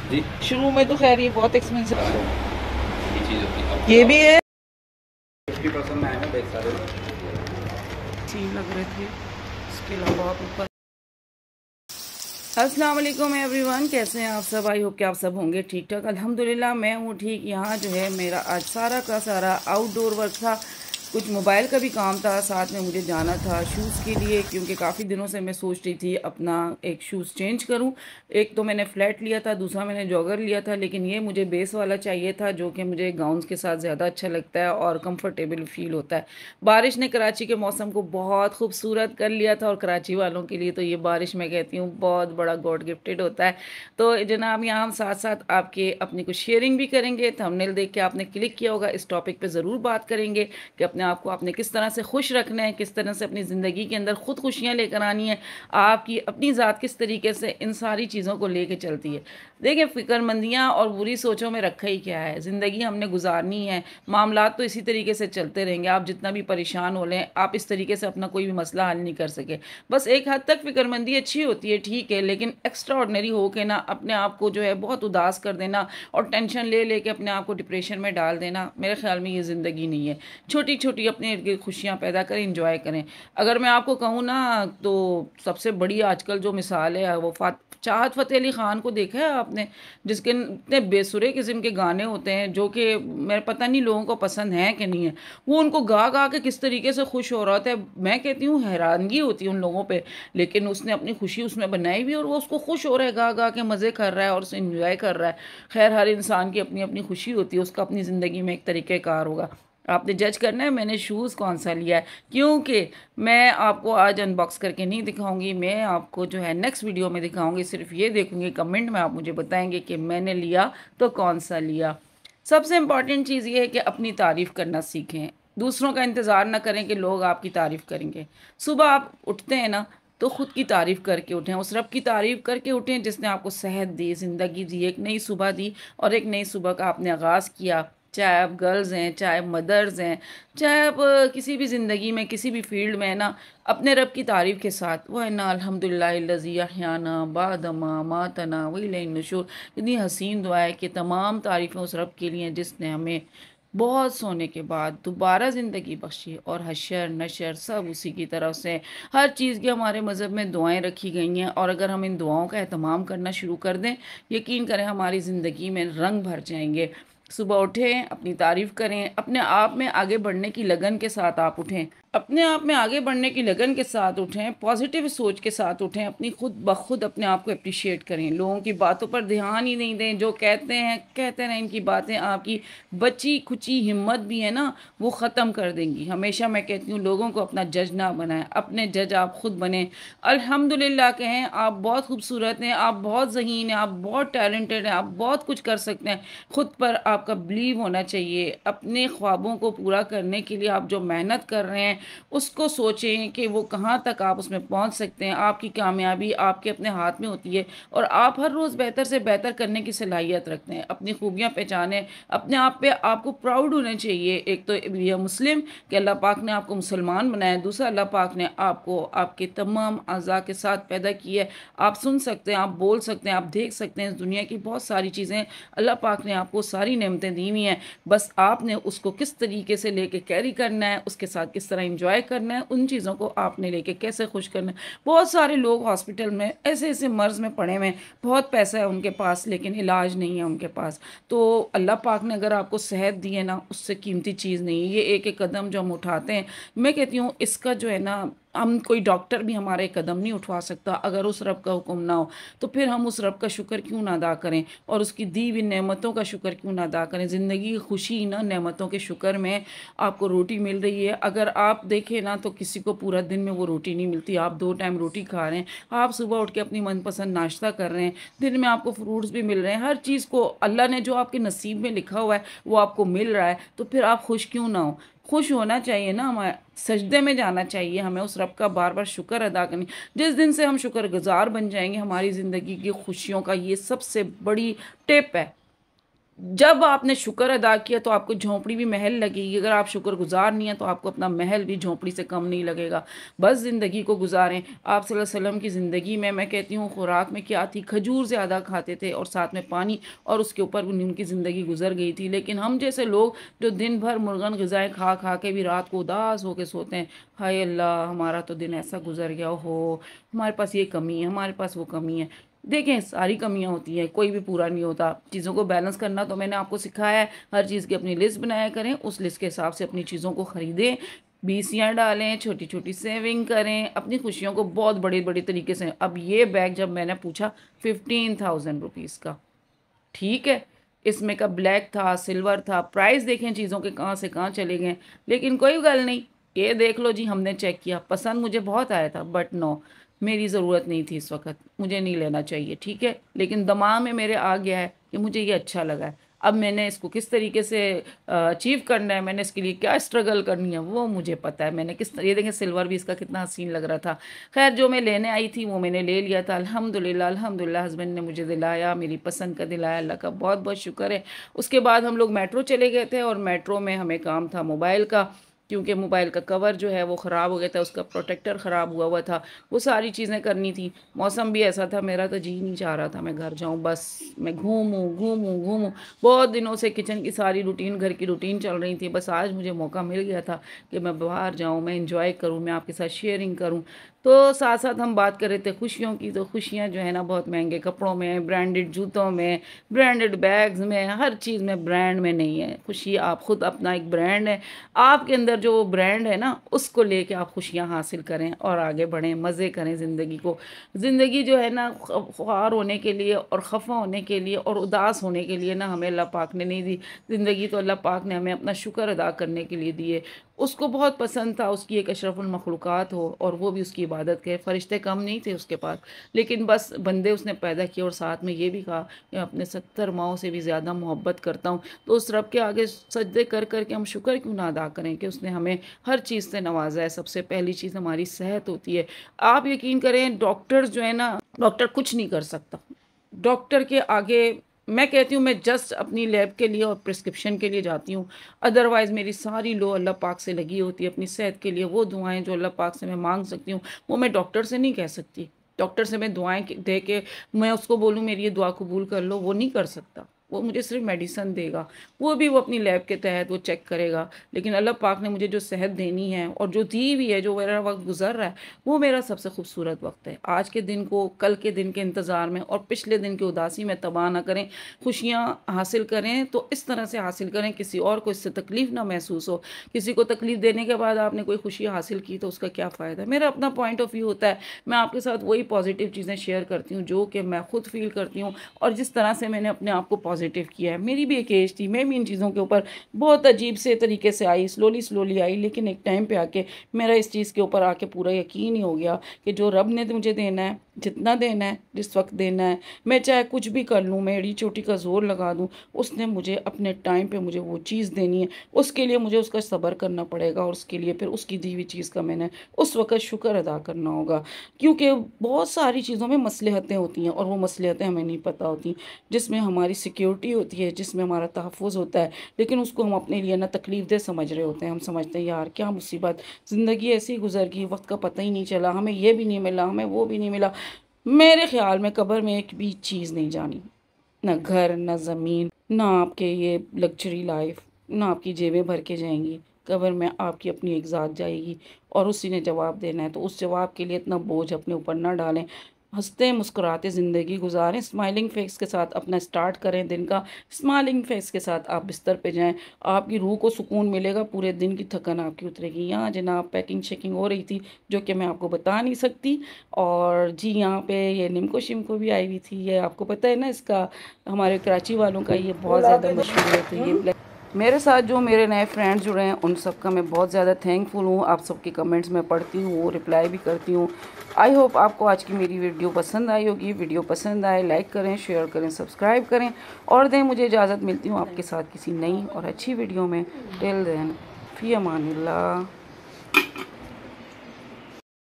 जी शुरू में तो खैर ये बहुत एक्सपेंसिव ये चीज़ होती है। ये भी है 50% में आएगा बेच सारे। ठीक लग रहे थे। इसके अलावा आप ऊपर अस्सलाम वालेकुम एवरीवन, कैसे हैं आप सब? आई होप कि आप सब होंगे ठीक ठाक। अल्हम्दुलिल्लाह मैं हूँ ठीक। यहाँ जो है मेरा आज सारा का सारा आउटडोर वर्क था। कुछ मोबाइल का भी काम था, साथ में मुझे जाना था शूज़ के लिए, क्योंकि काफ़ी दिनों से मैं सोच रही थी अपना एक शूज़ चेंज करूं। एक तो मैंने फ्लैट लिया था, दूसरा मैंने जॉगर लिया था, लेकिन ये मुझे बेस वाला चाहिए था जो कि मुझे गाउन्स के साथ ज़्यादा अच्छा लगता है और कंफर्टेबल फील होता है। बारिश ने कराची के मौसम को बहुत खूबसूरत कर लिया था, और कराची वालों के लिए तो ये बारिश मैं कहती हूँ बहुत बड़ा गॉड गिफ्टेड होता है। तो जनाब यहाँ हम साथ साथ आपके अपनी कुछ शेयरिंग भी करेंगे। थंबनेल देख के आपने क्लिक किया होगा, इस टॉपिक पे ज़रूर बात करेंगे कि अपने आप को आपने किस तरह से खुश रखना है, किस तरह से अपनी ज़िंदगी के अंदर खुद खुशियाँ लेकर आनी है, आपकी अपनी ज़ात किस तरीके से इन सारी चीज़ों को लेके चलती है। देखिए, फ़िक्रमंदियाँ और बुरी सोचों में रखा ही क्या है, ज़िंदगी हमने गुजारनी है, मामलात तो इसी तरीके से चलते रहेंगे। आप जितना भी परेशान हो लें, आप इस तरीके से अपना कोई भी मसला हल नहीं कर सके। बस एक हद तक फ़िक्रमंदी अच्छी होती है, ठीक है, लेकिन एक्स्ट्रा ऑर्डनरी हो के ना अपने आप को जो है बहुत उदास कर देना और टेंशन ले लेके अपने आप को डिप्रेशन में डाल देना, मेरे ख्याल में ये ज़िंदगी नहीं है। छोटी छोटी अपने इर्द गिर्द खुशियाँ पैदा करें, इंजॉय करें। अगर मैं आपको कहूँ ना, तो सबसे बड़ी आजकल जो मिसाल है वो चाहत फ़तेह अली ख़ान को देखा है आपने, जिसके इतने बेसुरे किस्म के गाने होते हैं जो कि मेरे पता नहीं लोगों को पसंद हैं कि नहीं है। वो उनको गा गा के किस तरीके से खुश हो रहा होता है, मैं कहती हूँ हैरानगी होती है उन लोगों पे। लेकिन उसने अपनी खुशी उसमें बनाई भी, और वो उसको खुश हो रहा है, गा गा के मज़े कर रहा है और उसे इंजॉय कर रहा है। खैर, हर इंसान की अपनी अपनी खुशी होती है, उसका अपनी ज़िंदगी में एक तरीक़ेकार होगा। आपने जज करना है मैंने शूज़ कौन सा लिया है, क्योंकि मैं आपको आज अनबॉक्स करके नहीं दिखाऊंगी, मैं आपको जो है नेक्स्ट वीडियो में दिखाऊंगी। सिर्फ ये देखूंगी, कमेंट में आप मुझे बताएंगे कि मैंने लिया तो कौन सा लिया। सबसे इम्पॉर्टेंट चीज़ ये है कि अपनी तारीफ़ करना सीखें, दूसरों का इंतज़ार ना करें कि लोग आपकी तारीफ़ करेंगे। सुबह आप उठते हैं ना, तो ख़ुद की तारीफ़ करके उठें, उस रब की तारीफ़ करके उठें जिसने आपको सेहत दी, ज़िंदगी दी, एक नई सुबह दी और एक नई सुबह का आपने आगाज़ किया। चाहे आप गर्ल्स हैं, चाहे मदर्स हैं, चाहे आप किसी भी ज़िंदगी में किसी भी फील्ड में है ना, अपने रब की तारीफ़ के साथ वो है ना, अल्हम्दुलिल्लाहिल्लज़ी अहयाना बादमा मातना व इलैहि नुशूर। इतनी हसीन दुआ है कि तमाम तारीफ़ें उस रब के लिए जिसने हमें बहुत सोने के बाद दोबारा ज़िंदगी बख्शी, और हशर नशर सब उसी की तरफ से। हर चीज़ की हमारे मज़हब में दुआएं रखी गई हैं, और अगर हम इन दुआओं का एहतमाम करना शुरू कर दें, यकीन करें हमारी ज़िंदगी में रंग भर जाएंगे। सुबह उठें, अपनी तारीफ़ करें, अपने आप में आगे बढ़ने की लगन के साथ आप उठें, अपने आप में आगे बढ़ने की लगन के साथ उठें, पॉजिटिव सोच के साथ उठें, अपनी खुद ब खुद अपने आप को अप्रिशिएट करें। लोगों की बातों पर ध्यान ही नहीं दें, जो कहते हैं कहते रहें, इनकी बातें आपकी बची खुची हिम्मत भी है ना वो ख़त्म कर देंगी। हमेशा मैं कहती हूँ लोगों को अपना जज ना बनाएं, अपने जज आप खुद बने। अल्हम्दुलिल्लाह कहें, आप बहुत खूबसूरत हैं, आप बहुत ज़हीन हैं, आप बहुत टैलेंटेड हैं, आप बहुत कुछ कर सकते हैं। खुद पर आपका बिलीव होना चाहिए। अपने ख्वाबों को पूरा करने के लिए आप जो मेहनत कर रहे हैं उसको सोचें कि वो कहाँ तक आप उसमें पहुँच सकते हैं। आपकी कामयाबी आपके अपने हाथ में होती है, और आप हर रोज़ बेहतर से बेहतर करने की सलाहियत रखते हैं। अपनी खूबियाँ पहचानें, अपने आप पे आपको प्राउड होना चाहिए। एक तो यह मुस्लिम कि अल्लाह पाक ने आपको मुसलमान बनाया, दूसरा अल्लाह पाक ने आपको आपके तमाम अज़ा के साथ पैदा किया है। आप सुन सकते हैं, आप बोल सकते हैं, आप देख सकते हैं, इस दुनिया की बहुत सारी चीज़ें अल्लाह पाक ने आपको सारी नेमतें दी हुई हैं। बस आपने उसको किस तरीके से लेके कैरी करना है, उसके साथ किस तरह इंजॉय करना है, उन चीज़ों को आपने लेके कैसे खुश करना है। बहुत सारे लोग हॉस्पिटल में ऐसे ऐसे मर्ज़ में पड़े हुए हैं, बहुत पैसा है उनके पास लेकिन इलाज नहीं है उनके पास। तो अल्लाह पाक ने अगर आपको सेहत दी है ना, उससे कीमती चीज़ नहीं है। ये एक एक कदम जो हम उठाते हैं, मैं कहती हूँ इसका जो है ना, हम कोई डॉक्टर भी हमारे कदम नहीं उठवा सकता अगर उस रब का हुक्म ना हो। तो फिर हम उस रब का शुक्र क्यों ना अदा करें, और उसकी दी हुई नेमतों का शुक्र क्यों ना अदा करें। ज़िंदगी की खुशी ना नेमतों के शुक्र में। आपको रोटी मिल रही है, अगर आप देखें ना तो किसी को पूरा दिन में वो रोटी नहीं मिलती। आप 2 टाइम रोटी खा रहे हैं, आप सुबह उठ के अपनी मनपसंद नाश्ता कर रहे हैं, दिन में आपको फ्रूट्स भी मिल रहे हैं, हर चीज़ को अल्लाह ने जो आपके नसीब में लिखा हुआ है वो आपको मिल रहा है, तो फिर आप खुश क्यों ना हो। खुश होना चाहिए ना, हमें सजदे में जाना चाहिए, हमें उस रब का बार बार शुक्र अदा करनी। जिस दिन से हम शुक्रगुजार बन जाएंगे, हमारी ज़िंदगी की खुशियों का ये सबसे बड़ी टिप है। जब आपने शुक्र अदा किया तो आपको झोंपड़ी भी महल लगेगी। अगर आप शुक्रगुजार नहीं है तो आपको अपना महल भी झोंपड़ी से कम नहीं लगेगा। बस ज़िंदगी को गुजारें। आप सल्लल्लाहु अलैहि वसल्लम की ज़िंदगी में मैं कहती हूँ खुराक में क्या थी, खजूर ज़्यादा खाते थे और साथ में पानी, और उसके ऊपर उनकी ज़िंदगी गुजर गई थी। लेकिन हम जैसे लोग जो दिन भर मुर्गन ग़िज़ाएँ खा खा के भी रात को उदास होकर सोते हैं, हाय अल्लाह हमारा तो दिन ऐसा गुजर गया हो, हमारे पास ये कमी है, हमारे पास वो कमी है। देखें सारी कमियां होती हैं, कोई भी पूरा नहीं होता। चीज़ों को बैलेंस करना तो मैंने आपको सिखाया है। हर चीज़ की अपनी लिस्ट बनाया करें, उस लिस्ट के हिसाब से अपनी चीज़ों को ख़रीदें, बीसियाँ डालें, छोटी छोटी सेविंग करें, अपनी खुशियों को बहुत बड़े बड़े तरीके से। अब ये बैग जब मैंने पूछा 15,000 रुपीज़ का, ठीक है, इसमें का ब्लैक था, सिल्वर था, प्राइस देखें चीज़ों के कहाँ से कहाँ चले गए। लेकिन कोई गल नहीं, ये देख लो जी, हमने चेक किया, पसंद मुझे बहुत आया था, बट नो, मेरी ज़रूरत नहीं थी इस वक्त, मुझे नहीं लेना चाहिए, ठीक है। लेकिन दिमाग में मेरे आ गया है कि मुझे ये अच्छा लगा है। अब मैंने इसको किस तरीके से अचीव करना है, मैंने इसके लिए क्या स्ट्रगल करनी है, वो मुझे पता है। मैंने ये देखें सिल्वर भी इसका कितना हसीन लग रहा था। खैर जो मैं लेने आई थी वो मैंने ले लिया था, अल्हम्दुलिल्लाह अल्हम्दुलिल्लाह। हस्बैंड ने मुझे दिलाया, मेरी पसंद का दिलाया, अल्लाह का बहुत बहुत शुक्र है। उसके बाद हम लोग मेट्रो चले गए थे और मेट्रो में हमें काम था मोबाइल का, क्योंकि मोबाइल का कवर जो है वो ख़राब हो गया था, उसका प्रोटेक्टर ख़राब हुआ हुआ था, वो सारी चीज़ें करनी थी। मौसम भी ऐसा था, मेरा तो जी नहीं चाह रहा था मैं घर जाऊं, बस मैं घूमूं घूमूं घूमूं। बहुत दिनों से किचन की सारी रूटीन, घर की रूटीन चल रही थी, बस आज मुझे मौका मिल गया था कि मैं बाहर जाऊँ, मैं इंजॉय करूँ, मैं आपके साथ शेयरिंग करूँ। तो साथ साथ हम बात कर रहे थे खुशियों की, तो खुशियाँ जो है ना बहुत महंगे कपड़ों में, ब्रांडेड जूतों में, ब्रांडेड बैग्स में, हर चीज़ में ब्रांड में नहीं है खुशी। आप खुद अपना एक ब्रांड है, आपके अंदर जो ब्रांड है ना, उसको लेके आप खुशियाँ हासिल करें और आगे बढ़ें, मज़े करें ज़िंदगी को। ज़िंदगी जो है ना ख्वार होने के लिए और खफा होने के लिए और उदास होने के लिए ना हमें अल्लाह पाक ने नहीं दी। ज़िंदगी तो अल्लाह पाक ने हमें अपना शुक्र अदा करने के लिए दी है। उसको बहुत पसंद था उसकी एक अशरफुल मखलूक़ात हो और वो भी उसकी इबादत के। फ़रिश्ते कम नहीं थे उसके पास, लेकिन बस बंदे उसने पैदा किए और साथ में ये भी कहा कि अपने 70 माओं से भी ज़्यादा मोहब्बत करता हूँ। तो उस रब के आगे सजदे कर कर के हम शुक्र क्यों ना अदा करें कि उसने हमें हर चीज़ से नवाजा है। सबसे पहली चीज़ हमारी सेहत होती है। आप यकीन करें डॉक्टर जो है ना, डॉक्टर कुछ नहीं कर सकता। डॉक्टर के आगे मैं कहती हूँ, मैं जस्ट अपनी लैब के लिए और प्रिस्क्रिप्शन के लिए जाती हूँ। अदरवाइज़ मेरी सारी लो अल्लाह पाक से लगी होती है। अपनी सेहत के लिए वो दुआएं जो अल्लाह पाक से मैं मांग सकती हूँ, वो मैं डॉक्टर से नहीं कह सकती। डॉक्टर से मैं दुआएं दे के मैं उसको बोलूँ मेरी ये दुआ कबूल कर लो, वो नहीं कर सकता। वो मुझे सिर्फ मेडिसन देगा, वो भी वो अपनी लैब के तहत वो चेक करेगा। लेकिन अल्लाह पाक ने मुझे जो सेहत देनी है और जो दी हुई है, जो मेरा वक्त गुजर रहा है, वो मेरा सबसे खूबसूरत वक्त है। आज के दिन को कल के दिन के इंतज़ार में और पिछले दिन की उदासी में तबाह ना करें। खुशियाँ हासिल करें तो इस तरह से हासिल करें किसी और को इससे तकलीफ़ ना महसूस हो। किसी को तकलीफ़ देने के बाद आपने कोई खुशी हासिल की तो उसका क्या फ़ायदा। मेरा अपना पॉइंट ऑफ व्यू होता है, मैं आपके साथ वही पॉजिटिव चीज़ें शेयर करती हूँ जो कि मैं खुद फील करती हूँ और जिस तरह से मैंने अपने आप को पॉजिटिव किया है। मेरी भी एक एज थी, मैं भी इन चीज़ों के ऊपर बहुत अजीब से तरीके से आई, स्लोली आई, लेकिन एक टाइम पे आके मेरा इस चीज़ के ऊपर आके पूरा यकीन ही हो गया कि जो रब ने मुझे देना है, जितना देना है, जिस वक्त देना है, मैं चाहे कुछ भी कर लूँ, मैं एड़ी चोटी का जोर लगा दूँ, उसने मुझे अपने टाइम पे मुझे वो चीज़ देनी है। उसके लिए मुझे उसका सब्र करना पड़ेगा और उसके लिए फिर उसकी दी हुई चीज़ का मैंने उस वक्त शुक्र अदा करना होगा। क्योंकि बहुत सारी चीज़ों में मसलहतें होती हैं और वो मसलहतें हमें नहीं पता होती, जिसमें हमारी सिक्योरिटी होती है, जिसमें हमारा तहफ़्फ़ुज़ होता है, लेकिन उसको हम अपने लिए ना तकलीफ़ दे समझ रहे होते हैं। हम समझते हैं यार क्या मुसीबत, ज़िंदगी ऐसी गुजर गई, वक्त का पता ही नहीं चला, हमें ये भी नहीं मिला, हमें वो भी नहीं मिला। मेरे ख्याल में कब्र में एक भी चीज़ नहीं जानी, ना घर, ना ज़मीन, ना आपके ये लग्जरी लाइफ, ना आपकी जेबें भर के जाएंगी। कब्र में आपकी अपनी एक ज़ात जाएगी और उसी ने जवाब देना है। तो उस जवाब के लिए इतना बोझ अपने ऊपर ना डालें, हंसते मुस्कुराते ज़िंदगी गुजारें, स्माइलिंग फेस के साथ अपना स्टार्ट करें दिन का। स्माइलिंग फेस के साथ आप बिस्तर पे जाएं, आपकी रूह को सुकून मिलेगा, पूरे दिन की थकन आपकी उतरेगी। यहाँ जनाब पैकिंग शेकिंग हो रही थी जो कि मैं आपको बता नहीं सकती। और जी यहाँ पे ये निमको शिमको भी आई हुई थी, ये आपको पता है ना, इसका हमारे कराची वालों का ये बहुत ज़्यादा मशहूर है। तो ये मेरे साथ जो मेरे नए फ्रेंड्स जुड़े हैं उन सब का मैं बहुत ज़्यादा थैंकफुल हूँ। आप सबके कमेंट्स मैं पढ़ती हूँ, रिप्लाई भी करती हूँ। आई होप आपको आज की मेरी वीडियो पसंद आई होगी। वीडियो पसंद आए लाइक करें, शेयर करें, सब्सक्राइब करें और दें मुझे इजाज़त। मिलती हूँ आपके साथ किसी नई और अच्छी वीडियो में। टिल देन, फ़ी अमानिल्लाह।